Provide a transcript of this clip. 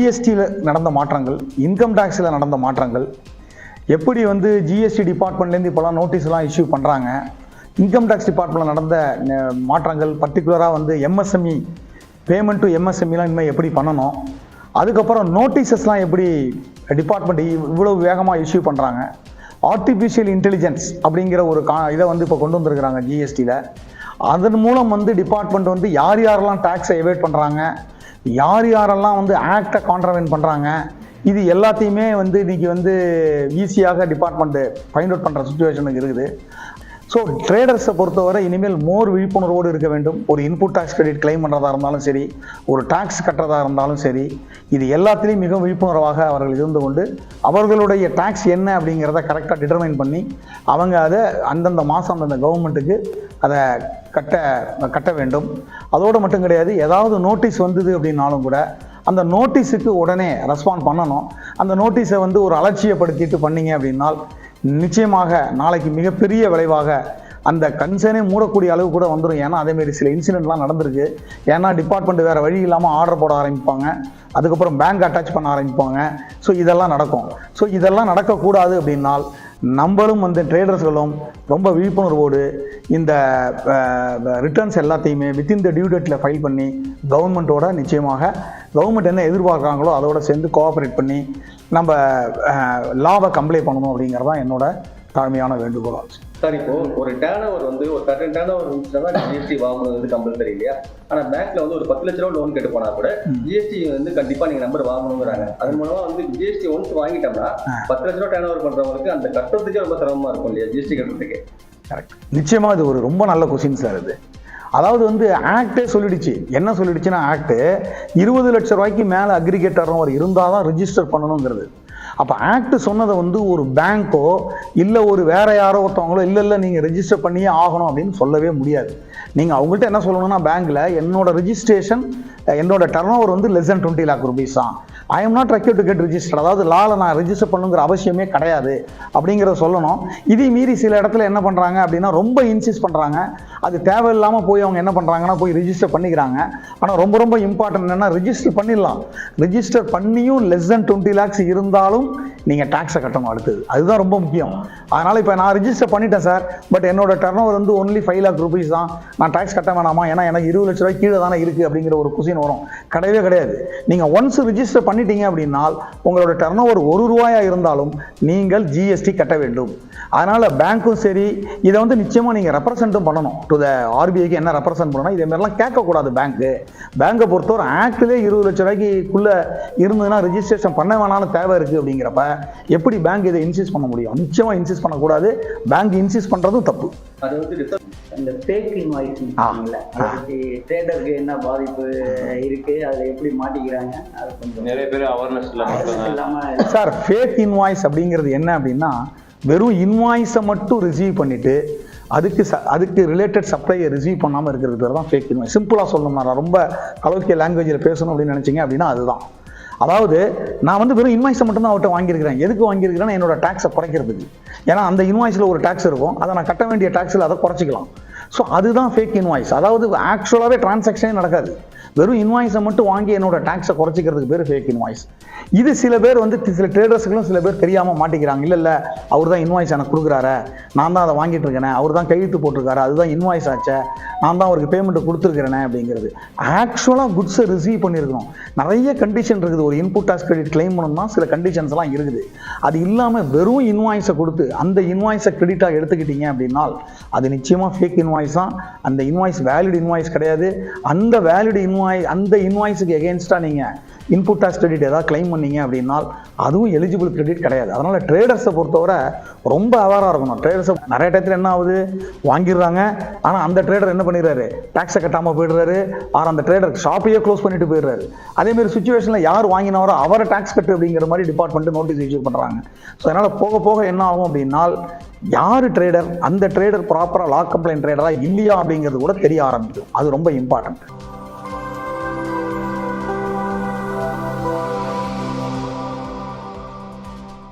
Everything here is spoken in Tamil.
ஜிஎஸ்டியில் நடந்த மாற்றங்கள், இன்கம் டேக்ஸில் நடந்த மாற்றங்கள், எப்படி வந்து ஜிஎஸ்டி டிபார்ட்மெண்ட்லேருந்து இப்போலாம் நோட்டீஸ்லாம் இஷ்யூ பண்ணுறாங்க, இன்கம் டேக்ஸ் டிபார்ட்மெண்ட்டில் நடந்த மாற்றங்கள், பர்டிகுலராக வந்து எம்எஸ்எம்இ பேமெண்ட் டு எம்எஸ்எம்இலாம் இனிமேல் எப்படி பண்ணணும், அதுக்கப்புறம் நோட்டீஸஸ்லாம் எப்படி டிபார்ட்மெண்ட் இவ்வளோ வேகமாக இஷ்யூ பண்ணுறாங்க, ஆர்டிஃபிஷியல் இன்டெலிஜென்ஸ் அப்படிங்கிற ஒரு இதை வந்து இப்போ கொண்டு வந்திருக்கிறாங்க ஜிஎஸ்டியில். அதன் மூலம் வந்து டிபார்ட்மெண்ட் வந்து யார் யாரெல்லாம் டேக்ஸை எவேட் பண்ணுறாங்க, யார் யாரெல்லாம் வந்து ஆக்டை கான்ட்ரவென்ட் பண்ணுறாங்க, இது எல்லாத்தையுமே வந்து இன்றைக்கி வந்து ஈஸியாக டிபார்ட்மெண்ட்டு ஃபைண்ட் அவுட் பண்ணுற சுச்சுவேஷனுக்கு இருக்குது. ஸோ ட்ரேடர்ஸை பொறுத்தவரை இனிமேல் மோர் விழிப்புணர்வோடு இருக்க வேண்டும். ஒரு இன்புட் டேக்ஸ் கிரெடிட் கிளைம் பண்ணுறதா இருந்தாலும் சரி, ஒரு டேக்ஸ் கட்டுறதா இருந்தாலும் சரி, இது எல்லாத்துலேயும் மிகவும் விழிப்புணர்வாக அவர்கள் இருந்து கொண்டு அவர்களுடைய டேக்ஸ் என்ன அப்படிங்கிறத கரெக்டாக டிட்டர்மைன் பண்ணி அவங்க அதை அந்தந்த மாதம் அந்தந்த கவர்மெண்ட்டுக்கு அதை கட்ட வேண்டும். அதோடு மட்டும் கிடையாது, ஏதாவது நோட்டீஸ் வந்தது அப்படின்னாலும் கூட அந்த நோட்டீஸுக்கு உடனே ரெஸ்பாண்ட் பண்ணணும். அந்த நோட்டீஸை வந்து ஒரு அலட்சியப்படுத்திட்டு பண்ணீங்க அப்படின்னால் நிச்சயமாக நாளைக்கு மிகப்பெரிய விளைவாக அந்த கன்சர்னே மூடக்கூடிய அளவு கூட வந்துடும். ஏன்னா அதேமாரி சில இன்சிடென்ட்லாம் நடந்திருக்கு. ஏன்னா டிபார்ட்மெண்ட் வேறு வழி இல்லாமல் ஆர்டர் போட ஆரம்பிப்பாங்க, அதுக்கப்புறம் பேங்க் அட்டாச் பண்ண ஆரம்பிப்பாங்க. ஸோ இதெல்லாம் நடக்கும். ஸோ இதெல்லாம் நடக்கக்கூடாது அப்படின்னால் நம்மளும் வந்து ட்ரேடர்ஸ்களும் ரொம்ப விழிப்புணர்வோடு இந்த ரிட்டர்ன்ஸ் எல்லாத்தையுமே வித்தின் த டியூ டேட்டில் ஃபைல் பண்ணி கவர்மெண்ட்டோட நிச்சயமாக கவர்மெண்ட் என்ன எதிர்பார்க்குறாங்களோ அதோட சேர்ந்து கோஆப்ரேட் பண்ணி நம்ம லாவை கம்ப்ளை பண்ணணும் அப்படிங்கிறது தான் என்னோட தாழ்மையான வேண்டுகோள். சார், இப்போ ஒரு டேர்ன் வந்து ஒரு சர்டன் டேர்ன் இருந்துச்சுன்னா ஜிஎஸ்டி வாங்கணும் வந்து கம்பல்சரி இல்லையா? ஆனால் பேங்க்ல வந்து ஒரு 10 லட்ச ரூபா லோன் கேட்டு போனா கூட ஜிஎஸ்டி வந்து கண்டிப்பா நீங்க நம்பர் வாங்கணுங்கிறாங்க. அதன் மூலமா வந்து ஜிஎஸ்டி ஒன்ஸ் வாங்கிட்டோம்னா 10 லட்ச ரூபா டேர்ன் ஓவர் பண்றவங்களுக்கு அந்த கட்டுறதுக்கே ரொம்ப சிரமமா இருக்கும் இல்லையா ஜிஎஸ்டி கட்டுறதுக்கு? கரெக்ட். நிச்சயமா இது ஒரு ரொம்ப நல்ல கொஸ்டின் சார். இது அதாவது வந்து ஆக்டே சொல்லிடுச்சு. என்ன சொல்லிடுச்சுன்னா, ஆக்ட் 20 லட்ச ரூபாய்க்கு மேலே அக்ரிகேட் டர்னோவர் இருந்தால் தான் ரிஜிஸ்டர் பண்ணணுங்கிறது. அப்போ ஆக்ட் சொன்னதை வந்து ஒரு பேங்க்கோ இல்லை ஒரு வேற யாரோ ஒருத்தவங்களோ இல்லை நீங்கள் ரெஜிஸ்டர் பண்ணியே ஆகணும் அப்படின்னு சொல்லவே முடியாது. நீங்கள் அவங்கள்ட்ட என்ன சொல்லணும்னா, பேங்க்கில் என்னோட ரிஜிஸ்ட்ரேஷன் என்னோட டர்னோவர் வந்து லெஸ் தென் 20 lakh rupees தான், I am not required to get registered, அதாவது லாவில் நான் ரெஜிஸ்டர் பண்ணுங்கிற அவசியமே கிடையாது அப்படிங்கிறத சொல்லணும். இதே மீறி சில இடத்துல என்ன பண்ணுறாங்க அப்படின்னா ரொம்ப இன்சிஸ்ட் பண்ணுறாங்க. அது தேவையில்லாமல் போய் அவங்க என்ன பண்ணுறாங்கன்னா போய் ரிஜிஸ்டர் பண்ணிக்கிறாங்க. ஆனால் ரொம்ப ரொம்ப இம்பார்ட்டன்ட் என்னென்னா, ரிஜிஸ்டர் பண்ணிடலாம், ரிஜிஸ்டர் பண்ணியும் லெஸ் தென் 20 lakhs இருந்தாலும் நீங்கள் டேக்ஸை கட்டணும் அடுத்தது. அதுதான் ரொம்ப முக்கியம். அதனால் இப்போ நான் ரிஜிஸ்டர் பண்ணிட்டேன் சார், பட் என்னோட டர்னோவர் வந்து ஒன்லி 5 lakh rupees தான், நான் டேக்ஸ் கட்ட வேணாமா ஏன்னா எனக்கு 20 லட்ச ரூபாய் கீழே தானே இருக்குது அப்படிங்கிற ஒரு கொஸ்டின் வரும். கிடையவே கிடையாது. நீங்கள் ஒன்ஸ் ரிஜிஸ்டர் பண்ணிட்டீங்க அப்படின்னால் உங்களோட டர்னோவர் 1 ரூபாயா இருந்தாலும் நீங்கள் ஜிஎஸ்டி கட்ட வேண்டும். அதனால் பேங்க்கும் சரி இதை வந்து நிச்சயமாக நீங்கள் ரெப்ரசென்ட்டும் பண்ணணும். டு த ஆர்பிஐக்கு என்ன ரெப்ரசென்ட் பண்ணணும், இதே மாதிரிலாம் கேட்கக்கூடாது. பேங்கை பொறுத்தவரை ஆக்ட்லேயே 20 லட்ச ரூபாய்க்குள்ளே இருந்ததுன்னா ரிஜிஸ்ட்ரேஷன் பண்ண வேணாலும் தேவை இருக்குது. அப்படிங்கிறப்ப எப்படி பேங்க் இதை இன்சிஸ்ட் பண்ண முடியும்? நிச்சயமாக இன்சிஸ்ட் பண்ணக்கூடாது. பேங்க் இன்சிஸ்ட் பண்ணுறதும் தப்பு. அது வந்து அந்த ஃபேக் இன்வாய்ஸிங் ட்ரேடருக்கு என்ன பாதிப்பு இருக்கு, அதில் எப்படி மாட்டிக்கிறாங்க, அது கொஞ்சம் நிறைய பேர் அவேர்னஸ் இல்லாமல். சார், ஃபேக் இன்வாய்ஸ் அப்படிங்கிறது என்ன அப்படின்னா, வெறும் இன்வாய்ஸை மட்டும் ரிசீவ் பண்ணிவிட்டு அதுக்கு ரிலேட்டட் சப்ளையை ரிசீவ் பண்ணாமல் இருக்கிறது பேர் தான் ஃபேக் இன்வாய்ஸ். சிம்பிளாக சொல்லணும்னா, ரொம்ப கலோக்கிய லாங்குவேஜில் பேசணும் அப்படின்னு நினச்சிங்க அப்படின்னா அதுதான். அதாவது நான் வந்து வெறும் இன்வாய்ஸை மட்டும்தான் அவர்கிட்ட வாங்கியிருக்கிறேன். எதுக்கு வாங்கியிருக்கிறேன்னா, என்னோட டேக்ஸை குறைக்கிறதுக்கு. ஏன்னா அந்த இன்வாய்ஸில் ஒரு டேக்ஸ் இருக்கும், அதை நான் கட்ட வேண்டிய டேக்ஸில் அதை குறைச்சிக்கலாம். ஸோ அதுதான் ஃபேக் இன்வாய்ஸ். அதாவது ஆக்சுவலாகவே டிரான்சாக்ஷனே நடக்காது. வெறும் இன்வாய்ஸை மட்டும் வாங்கி என்னோட டேக்ஸை குறைச்சிக்கிறதுக்கு பேர் ஃபேக் இன்வாய்ஸ். இது சில பேர் வந்து சில ட்ரேடர்ஸுகளும் சில பேர் தெரியாமல் மாட்டிக்கிறாங்க. இல்லை அவர் தான் இன்வாய்ஸ் எனக்கு கொடுக்குறாரு, நான் தான் அதை வாங்கிட்டு இருக்கேனே, அவர் தான் கையெழுத்து போட்டிருக்காரு, அதுதான் இன்வாய்ஸ் ஆச்சே, நான் தான் அவருக்கு பேமெண்ட்டு கொடுத்துருக்கிறேனே அப்படிங்கிறது. ஆக்சுவலாக குட்ஸை ரிசீவ் பண்ணியிருக்கணும். நிறைய கண்டிஷன் இருக்குது. ஒரு இன்புட் டாக்ஸ் கிரெடிட் கிளைம் பண்ணணும்னா சில கண்டிஷன்ஸ்லாம் இருக்குது. அது இல்லாமல் வெறும் இன்வாய்ஸை கொடுத்து அந்த இன்வாய்ஸை கிரெடிட்டாக எடுத்துக்கிட்டீங்க அப்படின்னா அது நிச்சயமாக ஃபேக் இன்வாய்ஸ் தான். அந்த இன்வாய்ஸ் வேலிட் இன்வாய்ஸ் கிடையாது. அந்த வேலிட் அந்த இன்வாய்ஸுக்கு எகெயின்ஸ்டாக நீங்கள் இன்புட் டாக்ஸ் கிரெடிட் ஏதாவது கிளைம் பண்ணீங்க அப்படின்னா அதுவும் எலிஜிபிள் கிரெடிட் கிடையாது. அதனால் ட்ரேடர்ஸை பொறுத்தவரை ரொம்ப அவேராக இருக்கணும். ட்ரேடர்ஸை நிறைய டயத்தில் என்ன ஆகுது, வாங்கிடுறாங்க, ஆனால் அந்த ட்ரேடர் என்ன பண்ணிடுறாரு, டேக்ஸை கட்டாமல் போயிடுறாரு, ஆர் அந்த ட்ரேடர் ஷாப்பையே க்ளோஸ் பண்ணிட்டு போயிடுறாரு. அதேமாதிரி சுச்சுவேஷனில் யார் வாங்கினவரோ அவரை டேக்ஸ் கட்டு அப்படிங்கிற மாதிரி டிபார்ட்மெண்ட் நோட்டீஸ் இஷ்யூ பண்ணுறாங்க. ஸோ அதனால் போக போக என்ன ஆகும் அப்படின்னா, யார் ட்ரேடர், அந்த ட்ரேடர் ப்ராப்பராக லா கம்ப்ளைண்ட் ட்ரேடராக இல்லையா அப்படிங்கிறது கூட தெரிய ஆரம்பிக்கும். அது ரொம்ப இம்பார்ட்டன்ட்.